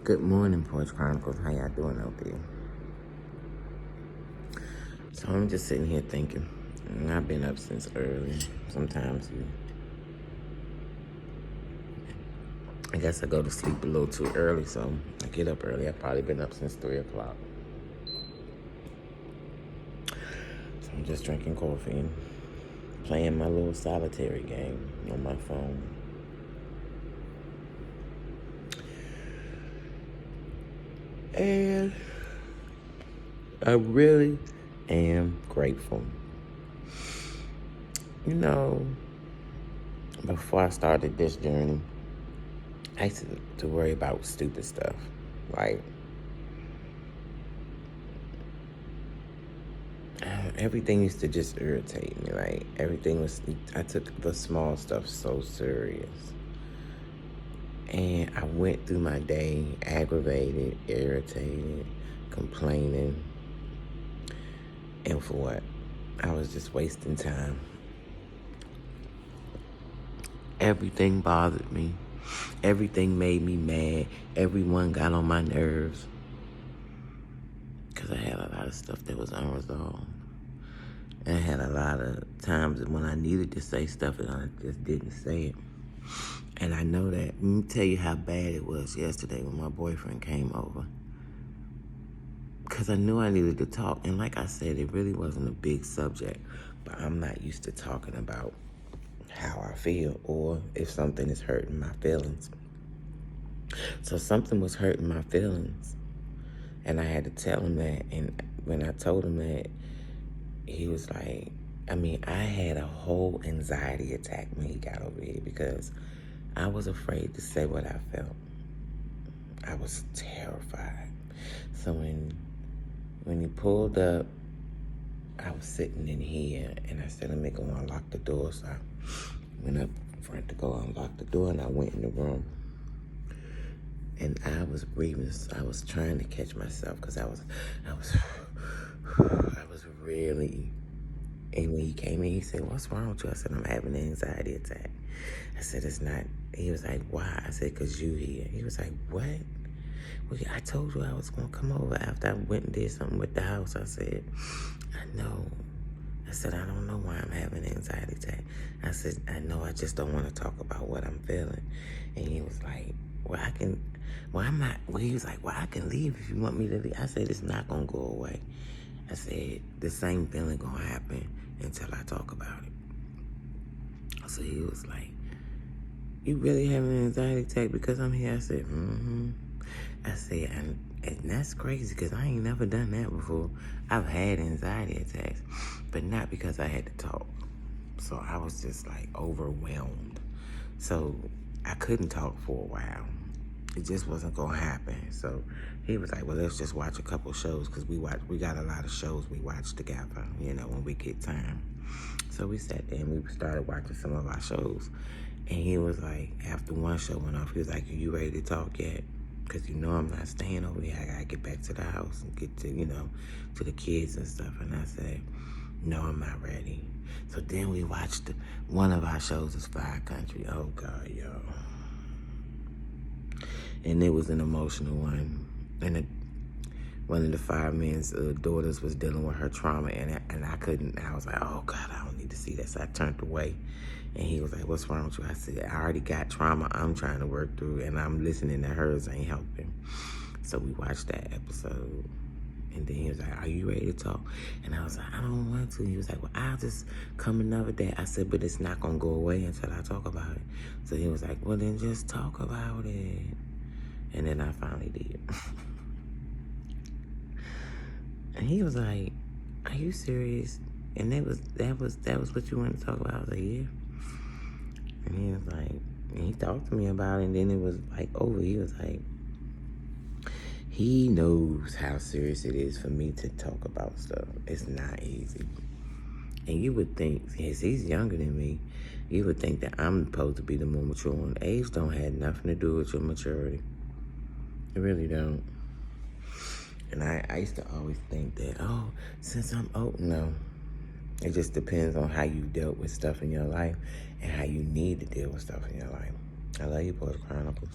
Good morning, Porch Chronicles. How y'all doing out there? So I'm just sitting here thinking. And I've been up since early. Sometimes I guess I go to sleep a little too early, so I get up early. I've probably been up since 3 o'clock. So I'm just drinking coffee and playing my little solitary game on my phone. And I really am grateful. You know, before I started this journey, I used to worry about stupid stuff. Like, everything used to just irritate me. Like, I took the small stuff so serious. And I went through my day aggravated, irritated, complaining. And for what? I was just wasting time. Everything bothered me. Everything made me mad. Everyone got on my nerves. Because I had a lot of stuff that was unresolved. And I had a lot of times when I needed to say stuff and I just didn't say it. And I know that. Let me tell you how bad it was yesterday when my boyfriend came over. Because I knew I needed to talk. And like I said, it really wasn't a big subject. But I'm not used to talking about how I feel or if something is hurting my feelings. So something was hurting my feelings. And I had to tell him that. And when I told him that, he was like, I had a whole anxiety attack when he got over here because I was afraid to say what I felt. I was terrified. So when he pulled up, I was sitting in here and I said, let me go unlock the door. So I went up front to go unlock the door and I went in the room. And I was breathing. I was trying to catch myself because I was really. And when he came in, he said, what's wrong with you? I said, I'm having an anxiety attack. I said, it's not. He was like, why? I said, because you here. He was like, what? Well, I told you I was going to come over after I went and did something with the house. I said, I know. I said, I don't know why I'm having an anxiety attack. I said, I know, I just don't want to talk about what I'm feeling. And he was like, he was like, well, I can leave if you want me to leave. I said, it's not going to go away. I said, the same feeling going to happen until I talk about it. So he was like, you really having an anxiety attack because I'm here? I said, I said, and that's crazy because I ain't never done that before. I've had anxiety attacks, but not because I had to talk. So I was just like overwhelmed. So I couldn't talk for a while. It just wasn't going to happen. So he was like, well, let's just watch a couple shows because we got a lot of shows we watch together, when we get time. So we sat there and we started watching some of our shows. And he was like, after one show went off, he was like, are you ready to talk yet? Because I'm not staying over here. I got to get back to the house and get to, to the kids and stuff. And I said, no, I'm not ready. So then we watched one of our shows is Fire Country. Oh, God, yo. And it was an emotional one. And one of the firemen's daughters was dealing with her trauma. And I was like, oh, God, I don't need to see that. So I turned away. And he was like, what's wrong with you? I said, I already got trauma I'm trying to work through, and I'm listening to hers ain't helping. So we watched that episode. And then he was like, are you ready to talk? And I was like, I don't want to. He was like, well, I'll just come another day. I said, but it's not going to go away until I talk about it. So he was like, well, then just talk about it. And then I finally did. And he was like, are you serious? And that was what you wanted to talk about? I was like, yeah. And he was like, and he talked to me about it, and then it was like over. He was like, he knows how serious it is for me to talk about stuff. It's not easy. And you would think, yes, he's younger than me, you would think that I'm supposed to be the more mature one. Age don't have nothing to do with your maturity. It really don't. And I used to always think that, since I'm old, no. It just depends on how you dealt with stuff in your life and how you need to deal with stuff in your life. I love you, Porch Chronicles.